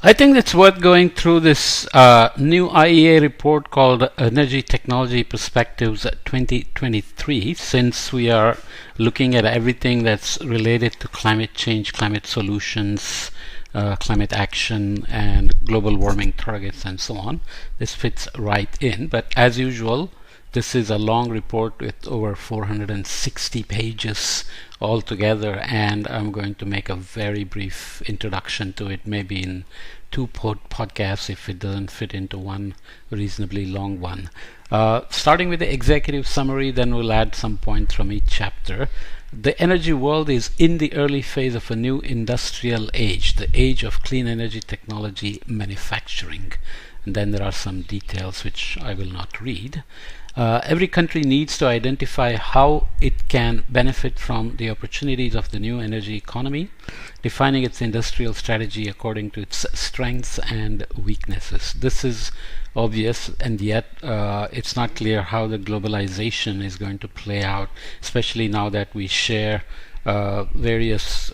I think it's worth going through this new IEA report called Energy Technology Perspectives 2023, since we are looking at everything that's related to climate change, climate solutions, climate action, and global warming targets, and so on. This fits right in, but as usual, this is a long report with over 460 pages altogether, and I'm going to make a very brief introduction to it, maybe in two podcasts if it doesn't fit into one reasonably long one. Starting with the executive summary, then we'll add some points from each chapter. The energy world is in the early phase of a new industrial age, the age of clean energy technology manufacturing. And then there are some details which I will not read. Every country needs to identify how it can benefit from the opportunities of the new energy economy, defining its industrial strategy according to its strengths and weaknesses. This is obvious, and yet it's not clear how the globalization is going to play out, especially now that we share various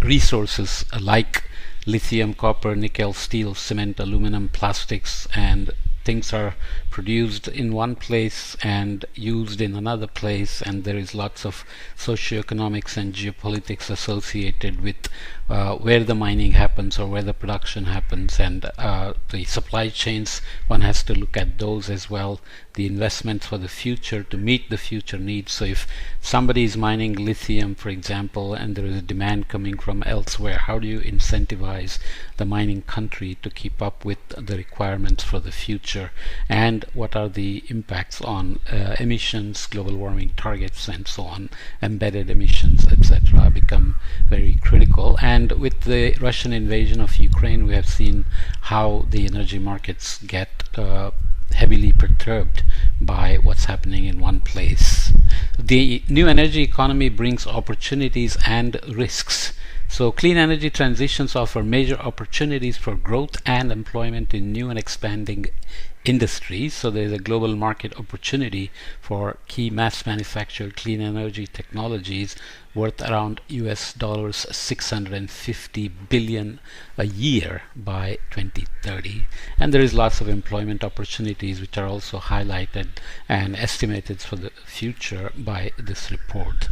resources like lithium, copper, nickel, steel, cement, aluminum, plastics, and things are produced in one place and used in another place, and there is lots of socioeconomics and geopolitics associated with where the mining happens or where the production happens, and the supply chains. One has to look at those as well, the investments for the future to meet the future needs. So if somebody is mining lithium, for example, and there is a demand coming from elsewhere, how do you incentivize the mining country to keep up with the requirements for the future? And what are the impacts on emissions, global warming targets, and so on, embedded emissions, etc., become very critical. And with the Russian invasion of Ukraine, we have seen how the energy markets get heavily perturbed by what's happening in one place. The new energy economy brings opportunities and risks. So clean energy transitions offer major opportunities for growth and employment in new and expanding industries. So there's a global market opportunity for key mass manufactured clean energy technologies worth around US dollars 650 billion a year by 2030. And there is lots of employment opportunities which are also highlighted and estimated for the future by this report.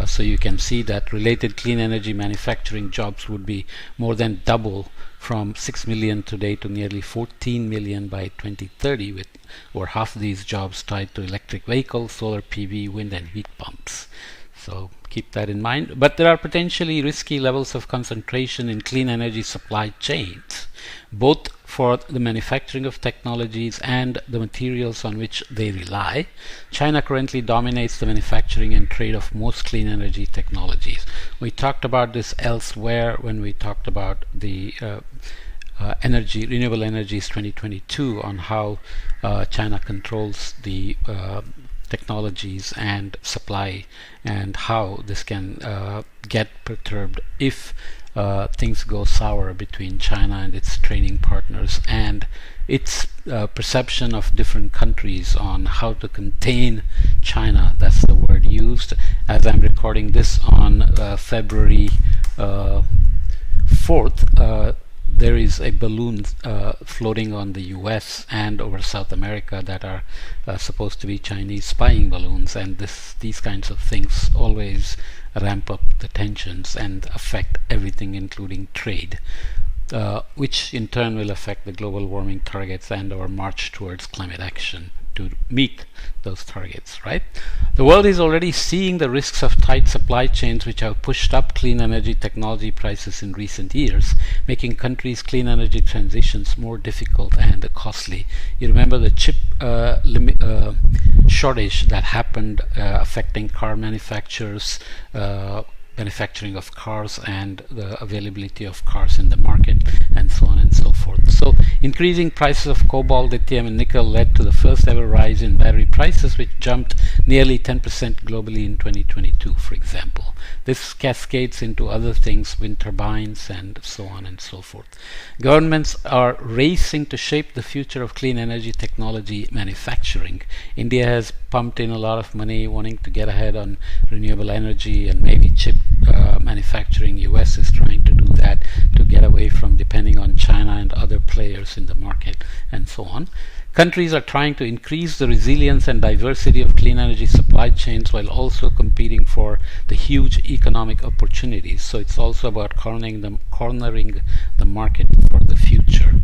So you can see that related clean energy manufacturing jobs would be more than double from 6 million today to nearly 14 million by 2030, with over half of these jobs tied to electric vehicles, solar PV, wind and heat pumps. So keep that in mind. But there are potentially risky levels of concentration in clean energy supply chains, both for the manufacturing of technologies and the materials on which they rely. China currently dominates the manufacturing and trade of most clean energy technologies. We talked about this elsewhere when we talked about the renewable energies 2022, on how China controls the technologies and supply, and how this can get perturbed if things go sour between China and its trading partners, and its perception of different countries on how to contain China. That's the word used. As I'm recording this on February 4th, there is a balloon floating on the US and over South America that are supposed to be Chinese spying balloons, and these kinds of things always ramp up the tensions and affect everything, including trade, which in turn will affect the global warming targets and our march towards climate action to meet those targets, right? The world is already seeing the risks of tight supply chains, which have pushed up clean energy technology prices in recent years, making countries' clean energy transitions more difficult and costly. You remember the chip shortage that happened, affecting car manufacturers, manufacturing of cars, and the availability of cars in the market, and so on and so forth. So increasing prices of cobalt, lithium and nickel led to the first ever rise in battery prices, which jumped nearly 10% globally in 2022, for example. This cascades into other things, wind turbines and so on and so forth. Governments are racing to shape the future of clean energy technology manufacturing. India has pumped in a lot of money wanting to get ahead on renewable energy and maybe chip manufacturing. US is trying to do that to get away from depending on players in the market, and so on. Countries are trying to increase the resilience and diversity of clean energy supply chains while also competing for the huge economic opportunities. So it's also about cornering the market for the future.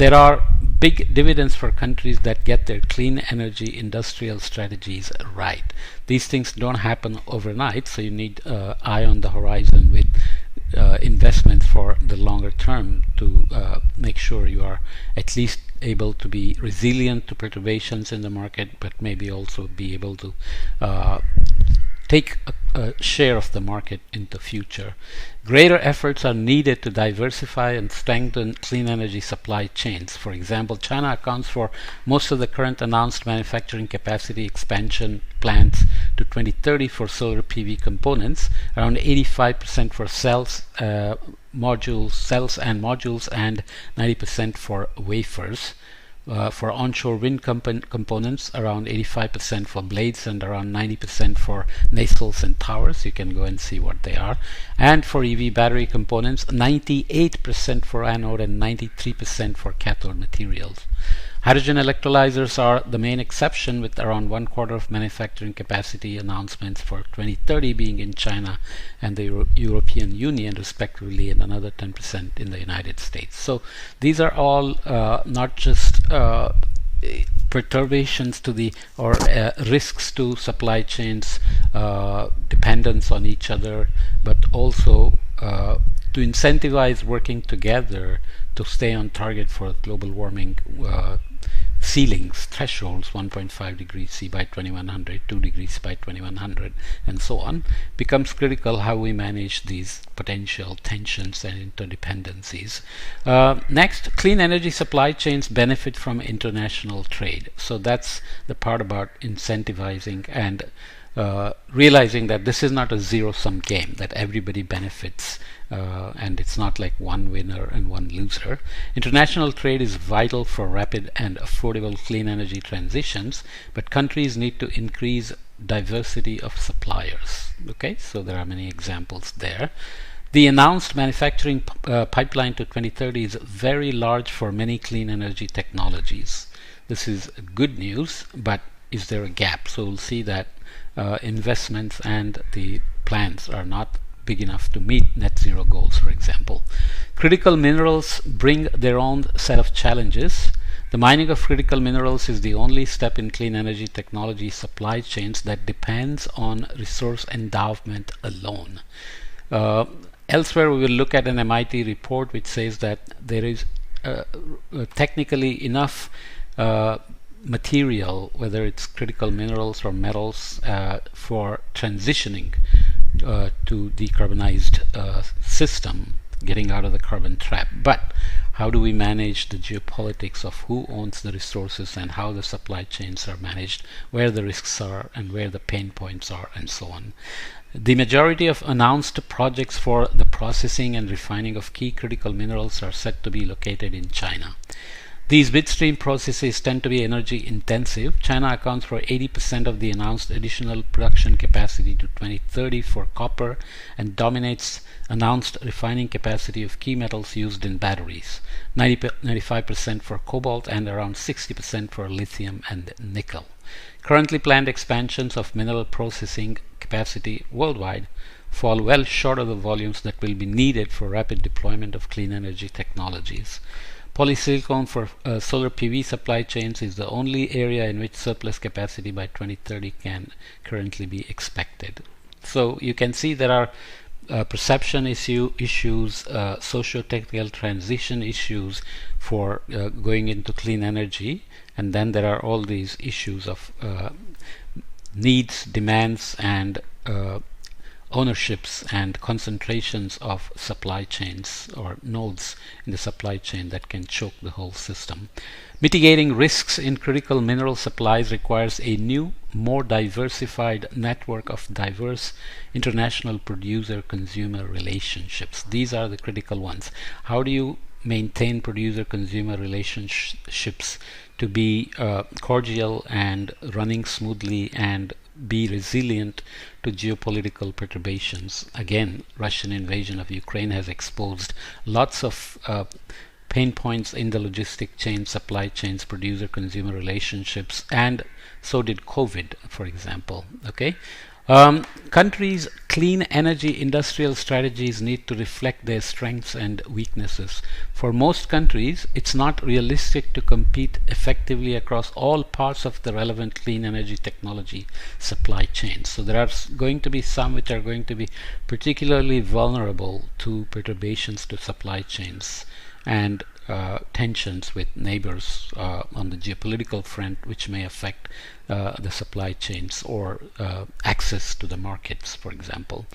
There are big dividends for countries that get their clean energy industrial strategies right. These things don't happen overnight, so you need eye on the horizon with investments for the longer term to make sure you are at least able to be resilient to perturbations in the market, but maybe also be able to take a share of the market in the future. Greater efforts are needed to diversify and strengthen clean energy supply chains. For example, China accounts for most of the current announced manufacturing capacity expansion plans to 2030 for solar PV components, around 85% for cells and modules, and 90% for wafers. For onshore wind components, around 85% for blades and around 90% for nacelles and towers. You can go and see what they are. And for EV battery components, 98% for anode and 93% for cathode materials. Hydrogen electrolyzers are the main exception, with around 1/4 of manufacturing capacity announcements for 2030 being in China and the European Union respectively, and another 10% in the United States. So these are all not just perturbations to the or risks to supply chains, dependence on each other, but also to incentivize working together to stay on target for global warming ceilings, thresholds, 1.5 degrees C by 2100, 2 degrees by 2100, and so on, becomes critical how we manage these potential tensions and interdependencies. Next, clean energy supply chains benefit from international trade. So that's the part about incentivizing and realizing that this is not a zero-sum game, that everybody benefits and it's not like one winner and one loser. International trade is vital for rapid and affordable clean energy transitions, but countries need to increase diversity of suppliers. Okay, so there are many examples there. The announced manufacturing pipeline to 2030 is very large for many clean energy technologies. This is good news, but is there a gap? So we'll see that investments and the plans are not big enough to meet net zero goals, for example. Critical minerals bring their own set of challenges. The mining of critical minerals is the only step in clean energy technology supply chains that depends on resource endowment alone. Elsewhere, we will look at an MIT report which says that there is technically enough material, whether it's critical minerals or metals, for transitioning to decarbonized system, getting out of the carbon trap. But how do we manage the geopolitics of who owns the resources and how the supply chains are managed, where the risks are and where the pain points are, and so on. The majority of announced projects for the processing and refining of key critical minerals are set to be located in China. These midstream processes tend to be energy intensive. China accounts for 80% of the announced additional production capacity to 2030 for copper and dominates announced refining capacity of key metals used in batteries, 95% for cobalt and around 60% for lithium and nickel. Currently planned expansions of mineral processing capacity worldwide fall well short of the volumes that will be needed for rapid deployment of clean energy technologies. Polysilicon for solar PV supply chains is the only area in which surplus capacity by 2030 can currently be expected. So you can see there are perception issues, socio-technical transition issues for going into clean energy, and then there are all these issues of needs, demands, and ownerships and concentrations of supply chains or nodes in the supply chain that can choke the whole system. Mitigating risks in critical mineral supplies requires a new, more diversified network of diverse international producer-consumer relationships. These are the critical ones. How do you maintain producer-consumer relationships to be cordial and running smoothly and be resilient to geopolitical perturbations? Again, Russian invasion of Ukraine has exposed lots of pain points in the logistic chain, supply chains, producer-consumer relationships, and so did COVID, for example. Okay. Countries' clean energy industrial strategies need to reflect their strengths and weaknesses. For most countries, it's not realistic to compete effectively across all parts of the relevant clean energy technology supply chains. So there are going to be some which are going to be particularly vulnerable to perturbations to supply chains and tensions with neighbors on the geopolitical front, which may affect the supply chains or access to the markets, for example.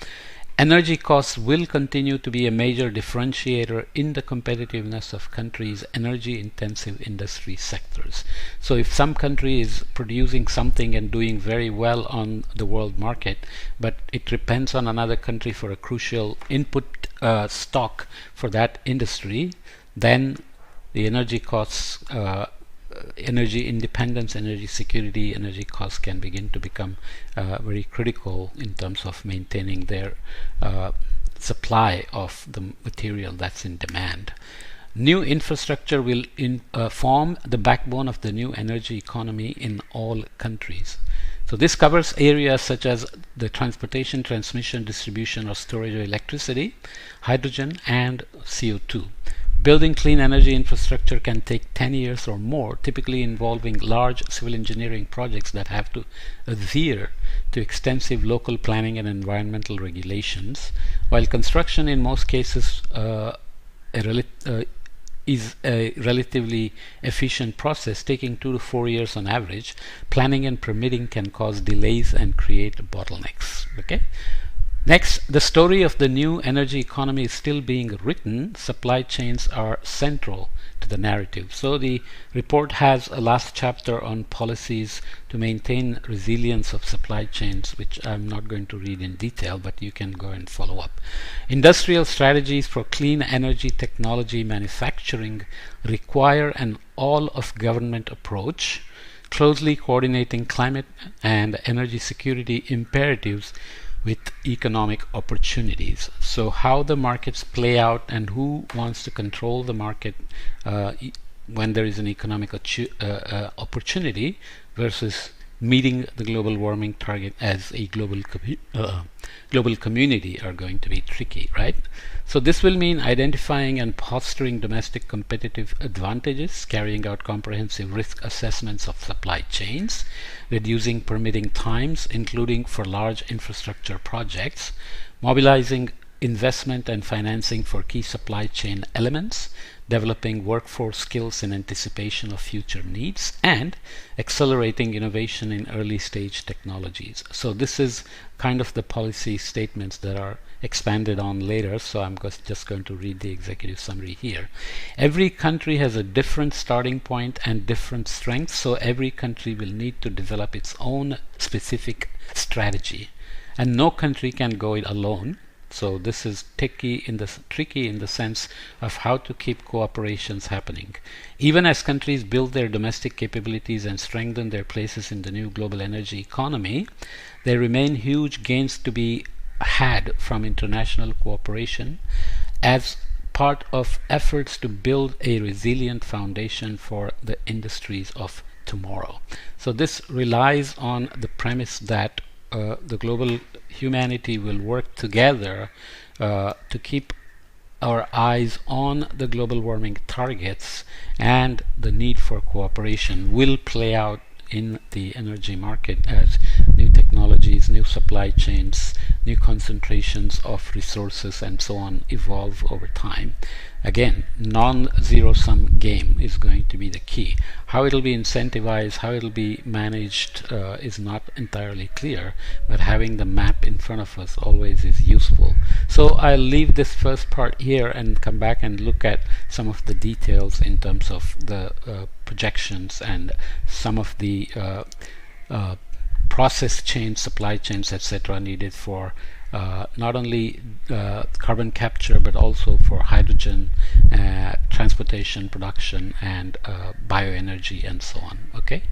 Energy costs will continue to be a major differentiator in the competitiveness of countries' energy-intensive industry sectors. So if some country is producing something and doing very well on the world market, but it depends on another country for a crucial input stock for that industry, then the energy costs, energy independence, energy security, energy costs can begin to become very critical in terms of maintaining their supply of the material that's in demand. New infrastructure will form the backbone of the new energy economy in all countries. So this covers areas such as the transportation, transmission, distribution or storage of electricity, hydrogen and CO2. Building clean energy infrastructure can take 10 years or more, typically involving large civil engineering projects that have to adhere to extensive local planning and environmental regulations, while construction in most cases is a relatively efficient process, taking 2 to 4 years on average. Planning and permitting can cause delays and create bottlenecks. Okay. Next, the story of the new energy economy is still being written. Supply chains are central to the narrative. So the report has a last chapter on policies to maintain resilience of supply chains, which I'm not going to read in detail, but you can go and follow up. Industrial strategies for clean energy technology manufacturing require an all-of-government approach, closely coordinating climate and energy security imperatives with economic opportunities. So how the markets play out and who wants to control the market when there is an economic opportunity versus meeting the global warming target as a global community are going to be tricky, right? So this will mean identifying and fostering domestic competitive advantages, carrying out comprehensive risk assessments of supply chains, reducing permitting times, including for large infrastructure projects, mobilizing investment and financing for key supply chain elements, developing workforce skills in anticipation of future needs, and accelerating innovation in early stage technologies. So this is kind of the policy statements that are expanded on later, so I'm just going to read the executive summary here. Every country has a different starting point and different strengths, so every country will need to develop its own specific strategy, and no country can go it alone. So this is tricky in the sense of how to keep cooperations happening. Even as countries build their domestic capabilities and strengthen their places in the new global energy economy, there remain huge gains to be had from international cooperation as part of efforts to build a resilient foundation for the industries of tomorrow. So this relies on the premise that the global humanity will work together to keep our eyes on the global warming targets, and the need for cooperation will play out in the energy market as new technologies, new supply chains, new concentrations of resources and so on evolve over time. Again, non-zero sum game is going to be the key. How it'll be incentivized, how it'll be managed is not entirely clear, but having the map in front of us always is useful. So I'll leave this first part here and come back and look at some of the details in terms of the projections and some of the process chains, supply chains, etc. needed for not only carbon capture but also for hydrogen, transportation, production, and bioenergy and so on. Okay.